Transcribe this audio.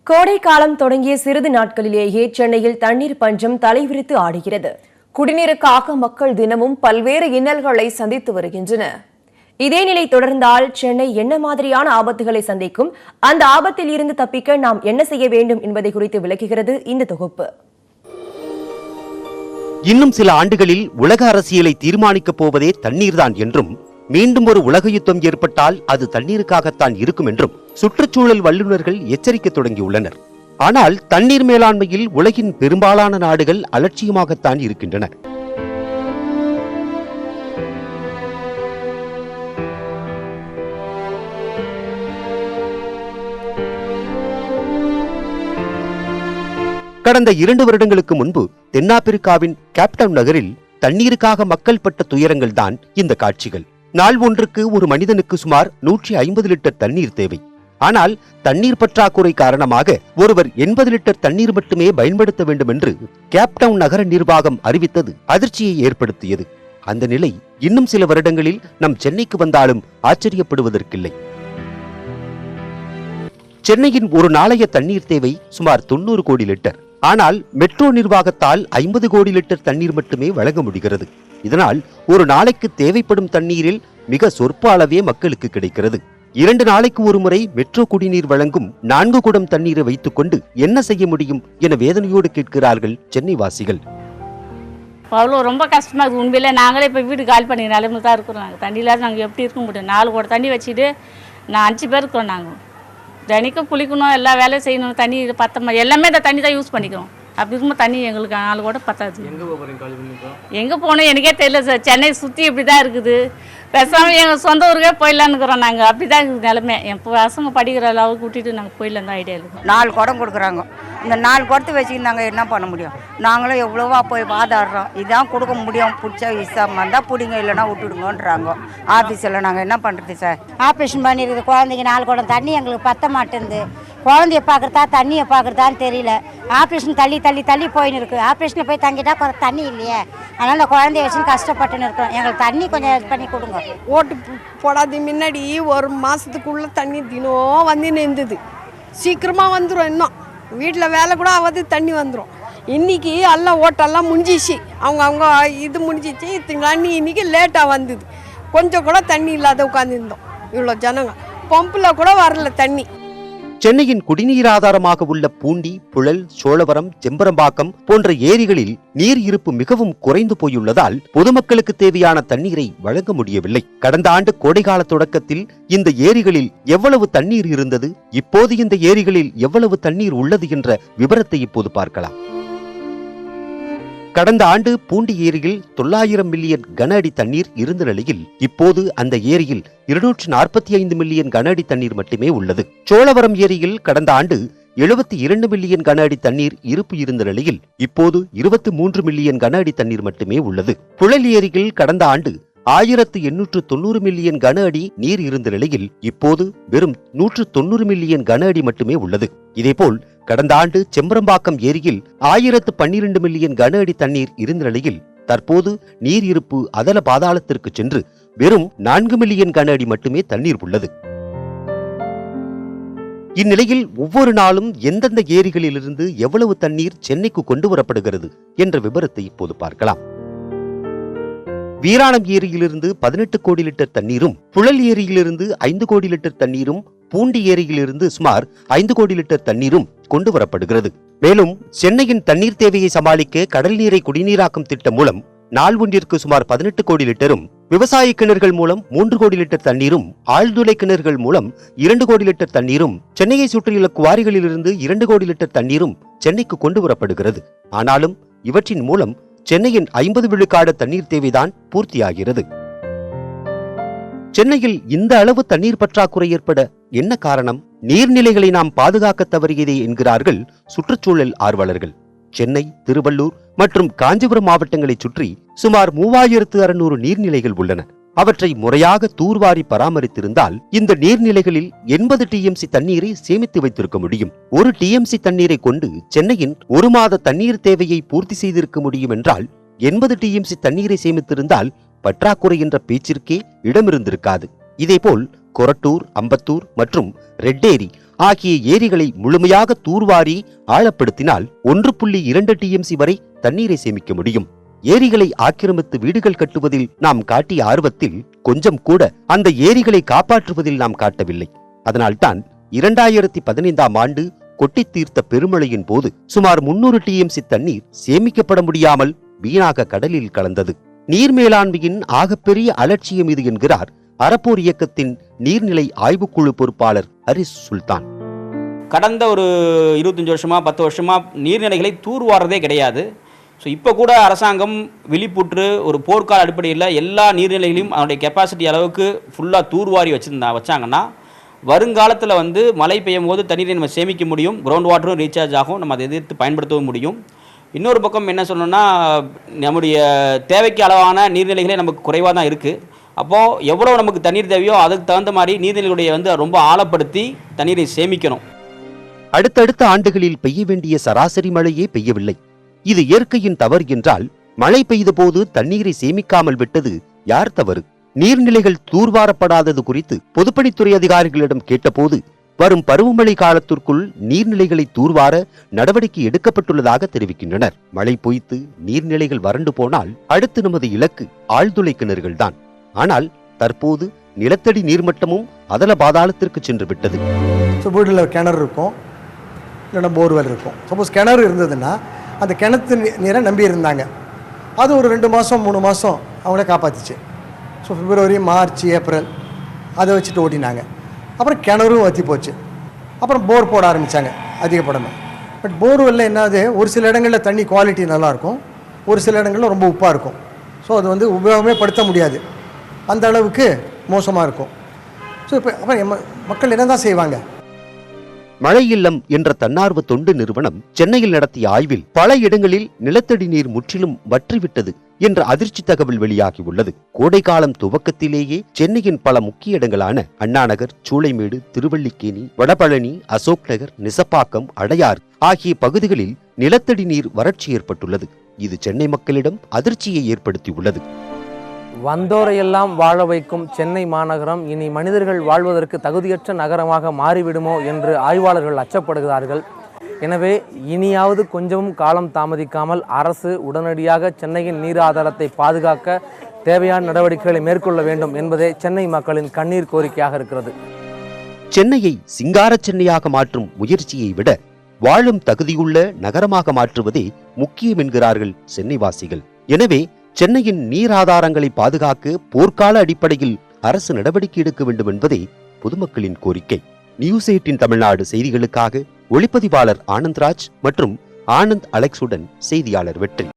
கோடை காலம் தொடங்கிய சிறிது நாட்களிலேயே சென்னையில் தண்ணீர் பஞ்சம் தலைவிரித்து ஆடுகிறது. குடிநீருக்காக மக்கள் தினமும் பல்வேறு இன்னல்களை சந்தித்து வருகின்றனர். இதே நிலை தொடர்ந்தால் சென்னை என்ன மாதிரியான ஆபத்துகளை சந்திக்கும், அந்த ஆபத்தில் இருந்து தப்பிக்க நாம் என்ன செய்ய வேண்டும் என்பதை குறித்து விளக்குகிறது இந்த தொகுப்பு. இன்னும் சில ஆண்டுகளில் உலக அரசியலை தீர்மானிக்கப் போவதே தண்ணீர்தான் என்றும், மீண்டும் ஒரு உலக யுத்தம் ஏற்பட்டால் அது தண்ணீருக்காகத்தான் இருக்கும் என்றும் சுற்றுச்சூழல் வல்லுநர்கள் எச்சரிக்கை தொடங்கியுள்ளனர். ஆனால் தண்ணீர் மேலாண்மையில் உலகின் பெரும்பாலான நாடுகள் அலட்சியமாகத்தான் இருக்கின்றன. கடந்த 2 வருடங்களுக்கு முன்பு தென்னாப்பிரிக்காவின் கேப்டவுன் நகரில் தண்ணீருக்காக மக்கள் பட்ட துயரங்கள் தான் இந்த காட்சிகள். நாள் ஒன்றுக்கு ஒரு மனிதனுக்கு சுமார் 150 லிட்டர் தண்ணீர் தேவை. ஆனால் தண்ணீர் பற்றாக்குறை காரணமாக ஒருவர் 80 லிட்டர் தண்ணீர் மட்டுமே பயன்படுத்த வேண்டும் என்று கேப்டவுன் நகர நிர்வாகம் அறிவித்தது அதிர்ச்சியை ஏற்படுத்தியது. அந்த நிலை இன்னும் சில வருடங்களில் நம் சென்னைக்கு வந்தாலும் ஆச்சரியப்படுவதற்கில்லை. சென்னையின் ஒரு நாளைய தண்ணீர் தேவை சுமார் 90 கோடி லிட்டர். ஆனால் மெட்ரோ நிர்வாகத்தால் 50 கோடி லிட்டர் தண்ணீர் மட்டுமே வழங்க முடிகிறது. இதனால் ஒரு நாளைக்கு தேவைப்படும் தண்ணீரில் மிக சொற்ப அளவே மக்களுக்கு கிடைக்கிறது. 2 நாளைக்கு ஒரு முறை மெட்ரோ குடிநீர் வழங்கும் 4 குடம் தண்ணீரை வைத்துக் கொண்டு என்ன செய்ய முடியும் என வேதனையோடு கேட்கிறார்கள் சென்னை வாசிகள். அவ்வளோ ரொம்ப கஷ்டமாக இருக்குது. உண்மையிலே நாங்களே இப்போ வீடு காலி பண்ணி நிலைமை தான் இருக்கிறோம். நாங்கள் தண்ணி இல்லாத நாங்கள் எப்படி இருக்க முடியும்? 4 குடம் தண்ணி வச்சுட்டு நான் 5 பேர் இருக்கோம். நாங்கள் தினைக்கும் குளிக்கணும், எல்லா வேலையும் செய்யணும். தண்ணி பத்த எல்லாமே இந்த தண்ணி தான் யூஸ் பண்ணிக்கிறோம். அப்படி இருக்கும்போது தண்ணி எங்களுக்கு 4 கூட பத்தாது. எங்கே போகணும் எனக்கே தெரியல சார். சென்னை சுற்றி இப்படி தான் இருக்குது. பேசாமல் எங்கள் சொந்த ஊருக்கே போயிடலான்னு இருக்கிறோம். நாங்கள் அப்படி தான் இருக்குது நிலமை. என் பசங்க படிக்கிற அளவுக்கு விட்டுட்டு நாங்கள் போயிடலாம் தான் ஐடியா இருக்குது. 4 குடம் கொடுக்குறாங்க. இந்த 4 குடத்தை வச்சுக்கிட்டு நாங்கள் என்ன பண்ண முடியும்? நாங்களும் எவ்வளோவா போய் வாதாடுறோம். இதான் கொடுக்க முடியும். பிடிச்சா இஷ்டமாக இருந்தால் பிடிங்க, இல்லைனா விட்டுடுங்கன்றாங்க. ஆஃபீஸில் நாங்கள் என்ன பண்ணுறது சார்? ஆப்ரேஷன் பண்ணியிருக்குது குழந்தைங்க 4 குடம் தண்ணி எங்களுக்கு பத்த மாட்டேங்குது. குழந்தைய பார்க்குறதா தண்ணியை பார்க்குறதான்னு தெரியல. ஆப்ரேஷன் தள்ளி தள்ளி தள்ளி போயின்னு இருக்குது. ஆப்ரேஷனில் போய் தங்கிட்டா கொஞ்சம் தண்ணி இல்லையே, அதனால் அந்த குழந்தைய வச்சுன்னு கஷ்டப்பட்டுன்னு இருக்கிறோம். எங்களுக்கு தண்ணி கொஞ்சம் ஹெல்ப் பண்ணி கொடுங்க. ஓட்டு போடாது முன்னாடி 1 மாதத்துக்குள்ளே தண்ணி தினம் வந்து இருந்தது. சீக்கிரமாக வந்துடும். இன்னும் வீட்டில் வேலை கூட ஆகாது, தண்ணி வந்துடும். இன்றைக்கி எல்லாம் ஓட்டெல்லாம் முடிஞ்சிச்சு. அவங்க இது முடிஞ்சிச்சு. தண்ணி இன்றைக்கி லேட்டாக வந்தது. கொஞ்சம் கூட தண்ணி இல்லாத உட்காந்துருந்தோம். இவ்வளோ ஜனங்க பம்பில் கூட வரல தண்ணி. சென்னையின் குடிநீர் ஆதாரமாக உள்ள பூண்டி, புழல், சோழவரம், செம்பரம்பாக்கம் போன்ற ஏரிகளில் நீர் இருப்பு மிகவும் குறைந்து போயுள்ளதால் பொதுமக்களுக்கு தேவையான தண்ணீரை வழங்க முடியவில்லை. கடந்த ஆண்டு கோடைகால தொடக்கத்தில் இந்த ஏரிகளில் எவ்வளவு தண்ணீர் இருந்தது, இப்போது இந்த ஏரிகளில் எவ்வளவு தண்ணீர் உள்ளது என்ற விவரத்தை இப்போது பார்க்கலாம். கடந்த ஆண்டு பூண்டி ஏரியில் 900 மில்லியன் கன அடி தண்ணீர் இருந்த நிலையில் இப்போது அந்த ஏரியில் 245 மில்லியன் கன அடி தண்ணீர் மட்டுமே உள்ளது. சோழவரம் ஏரியில் கடந்த ஆண்டு 72 மில்லியன் கன அடி தண்ணீர் இருப்பு இருந்த நிலையில் இப்போது 23 மில்லியன் கன அடி தண்ணீர் மட்டுமே உள்ளது. புழல் ஏரியில் கடந்த ஆண்டு 1890 மில்லியன் கன அடி நீர் இருந்த நிலையில் இப்போது வெறும் 190 மில்லியன் கன அடி மட்டுமே உள்ளது. இதேபோல் கடந்த ஆண்டு செம்பரம்பாக்கம் ஏரியில் 1012 மில்லியன் கன அடி தண்ணீர் இருந்த நிலையில் தற்போது நீர் இருப்பு அதல பாதாளத்திற்கு சென்று வெறும் 4 மில்லியன் கன அடி மட்டுமே தண்ணீர் உள்ளது. இந்நிலையில் ஒவ்வொரு நாளும் எந்தெந்த ஏரிகளிலிருந்து எவ்வளவு தண்ணீர் சென்னைக்கு கொண்டு வரப்படுகிறது என்ற விபரத்தை இப்போது பார்க்கலாம். வீராணம் ஏரியிலிருந்து 18 கோடி லிட்டர் தண்ணீரும், புழல் ஏரியிலிருந்து 5 கோடி லிட்டர் தண்ணீரும், பூண்டி ஏரியிலிருந்து சுமார் 5 கோடி லிட்டர் தண்ணீரும் கொண்டு வரப்படுகிறது. மேலும் சென்னையின் தண்ணீர் தேவையை சமாளிக்க கடல் நீரை குடிநீராக்கும் திட்டம் மூலம் நாள் ஒன்றிற்கு சுமார் 18 கோடி லிட்டரும், விவசாய கிணறுகள் மூலம் 3 கோடி லிட்டர் தண்ணீரும், ஆழ்துளை கிணறுகள் மூலம் 2 கோடி லிட்டர் தண்ணீரும், சென்னையை சுற்றியுள்ள குவாரிகளிலிருந்து 2 கோடி லிட்டர் தண்ணீரும் சென்னைக்கு கொண்டு வரப்படுகிறது. ஆனாலும் இவற்றின் மூலம் சென்னையின் 50 விழுக்காடு தண்ணீர் தேவைதான் பூர்த்தியாகிறது. சென்னையில் இந்த அளவு தண்ணீர் பற்றாக்குறை ஏற்பட என்ன காரணம்? நீர்நிலைகளை நாம் பாதுகாக்க தவறியதே என்கிறார்கள் சுற்றுச்சூழல் ஆர்வலர்கள். சென்னை, திருவள்ளூர் மற்றும் காஞ்சிபுரம் மாவட்டங்களைச் சுற்றி சுமார் 3600 நீர்நிலைகள் உள்ளன. அவற்றை முறையாக தூர்வாரி பராமரித்திருந்தால் இந்த நீர்நிலைகளில் 80 டிஎம்சி தண்ணீரை சேமித்து வைத்திருக்க முடியும். 1 டிஎம்சி தண்ணீரை கொண்டு சென்னையின் 1 மாத தண்ணீர் தேவையை பூர்த்தி செய்திருக்க முடியும் என்றால் 80 டிஎம்சி தண்ணீரை சேமித்திருந்தால் பற்றாக்குறை என்ற பேச்சிற்கே இடமிருந்திருக்காது. இதேபோல் கொரட்டூர், அம்பத்தூர் மற்றும் ரெட்டேரி ஆகிய ஏரிகளை முழுமையாக தூர்வாரி ஆழப்படுத்தினால் 1.2 டிஎம்சி வரை தண்ணீரை சேமிக்க முடியும். ஏரிகளை ஆக்கிரமித்து வீடுகள் கட்டுவதில் நாம் காட்டிய ஆர்வத்தில் கொஞ்சம் கூட அந்த ஏரிகளை காப்பாற்றுவதில் நாம் காட்டவில்லை. அதனால்தான் 2015ஆம் ஆண்டு கொட்டி தீர்த்த பெருமழையின் போது சுமார் 300 டிஎம்சி தண்ணீர் சேமிக்கப்பட முடியாமல் வீணாக கடலில் கலந்தது. நீர் மேலாண்மையின் ஆகப்பெரிய அலட்சியம் இது என்கிறார் அறப்போர் இயக்கத்தின் நீர்நிலை ஆய்வுக்குழு பொறுப்பாளர் ஹரிஸ் சுல்தான். கடந்த ஒரு 25 வருஷமா 10 வருஷமா நீர்நிலைகளை தூர்வாரதே கிடையாது. ஸோ இப்போ கூட அரசாங்கம் விழிப்புற்று ஒரு போர்க்கால அடிப்படையில் எல்லா நீர்நிலைகளையும் அதனுடைய கெப்பாசிட்டி அளவுக்கு ஃபுல்லாக தூர்வாரி வச்சாங்கன்னா வருங்காலத்தில் மழை பெய்யும் போது தண்ணீரை நம்ம சேமிக்க முடியும், கிரவுண்ட் வாட்டரும் ரீசார்ஜ் ஆகும், நம்ம அதை எதிர்த்து பயன்படுத்தவும் முடியும். இன்னொரு பக்கம் என்ன சொல்லணும்னா, நம்முடைய தேவைக்கு அளவான நீர்நிலைகளே நமக்கு குறைவாக தான் இருக்குது. அப்போது எவ்வளோ நமக்கு தண்ணீர் தேவையோ அதுக்கு தகுந்த மாதிரி நீர்நிலைகளுடைய ரொம்ப ஆழப்படுத்தி தண்ணீரை சேமிக்கணும். அடுத்தடுத்த ஆண்டுகளில் பெய்ய வேண்டிய சராசரி மழையே பெய்யவில்லை. இது இயற்கையின் தவறு என்றால் மழை பெய்த போது தண்ணீரை சேமிக்காமல் விட்டது யார் தவறு? நீர்நிலைகள் தூர்வாரப்படாதது குறித்து பொதுப்பணித்துறை அதிகாரிகளிடம் கேட்டபோது வரும் பருவமழை காலத்திற்குள் நீர்நிலைகளை தூர்வார நடவடிக்கை எடுக்கப்பட்டுள்ளதாக தெரிவிக்கின்றனர். மழை பொய்த்து நீர்நிலைகள் வறண்டு போனால் அடுத்து நமது இலக்கு ஆழ்துளை கிணறுகள் தான். ஆனால் தற்போது நிலத்தடி நீர்மட்டமும் அதல பாதாளத்திற்கு சென்று விட்டது. வீட்டில் கிணறு இருக்கும், இல்லைன்னா போர்வெல் இருக்கும். சப்போஸ் கிணறு இருந்ததுன்னா அந்த கிணத்து நீரை நம்பி இருந்தாங்க. அது ஒரு 2 மாதம் 3 மாதம் அவங்களே காப்பாற்றிச்சு. ஸோ பிப்ரவரி, மார்ச், ஏப்ரல் அதை வச்சுட்டு ஓட்டினாங்க. அப்புறம் கிணறும் வற்றி போச்சு. அப்புறம் போர் போட ஆரம்பித்தாங்க அதிகப்படணும். பட் போர்வெல்லில் என்னது, ஒரு சில இடங்களில் தண்ணி குவாலிட்டி நல்லாயிருக்கும், ஒரு சில இடங்களில் ரொம்ப உப்பாக இருக்கும். ஸோ அது உபயோகமே படுத்த முடியாது, அந்த அளவுக்கு மோசமாக இருக்கும். ஸோ இப்போ அப்புறம் மக்கள் என்ன தான் செய்வாங்க? மழை இல்லம் என்ற தன்னார்வ தொண்டு நிறுவனம் சென்னையில் நடத்திய ஆய்வில் பல இடங்களில் நிலத்தடி நீர் முற்றிலும் வற்றிவிட்டது என்ற அதிர்ச்சி தகவல் வெளியாகியுள்ளது. கோடைக்காலம் துவக்கத்திலேயே சென்னையின் பல முக்கிய இடங்களான அண்ணாநகர், சூளைமேடு, திருவல்லிக்கேணி, வடபழனி, அசோக் நகர், நிசப்பாக்கம், அடையாறு ஆகிய பகுதிகளில் நிலத்தடி நீர் வறட்சி ஏற்பட்டுள்ளது. இது சென்னை மக்களிடம் அதிர்ச்சியை ஏற்படுத்தியுள்ளது. வந்தோரையெல்லாம் வாழ வைக்கும் சென்னை மாநகரம் இனி மனிதர்கள் வாழ்வதற்கு தகுதியற்ற நகரமாக மாறிவிடுமோ என்று ஆய்வாளர்கள் அச்சப்படுகிறார்கள். எனவே இனியாவது கொஞ்சமும் காலம் தாமதிக்காமல் அரசு உடனடியாக சென்னையின் நீர் ஆதாரத்தை பாதுகாக்க தேவையான நடவடிக்கைகளை மேற்கொள்ள வேண்டும் என்பதே சென்னை மக்களின் கண்ணீர் கோரிக்கையாக இருக்கிறது. சென்னையை சிங்கார சென்னையாக மாற்றும் முயற்சியை விட வாழும் தகுதியுள்ள நகரமாக மாற்றுவதே முக்கியம் என்கிறார்கள் சென்னைவாசிகள். எனவே சென்னையின் நீர் ஆதாரங்களை பாதுகாக்க போர்க்கால அடிப்படையில் அரசு நடவடிக்கை எடுக்க வேண்டும் என்பதே பொதுமக்களின் கோரிக்கை. நியூஸ் 18 தமிழ்நாடு செய்திகளுக்காக ஒளிப்பதிவாளர் ஆனந்த்ராஜ் மற்றும் ஆனந்த் அலெக்ஸுடன் செய்தியாளர் வெற்றி.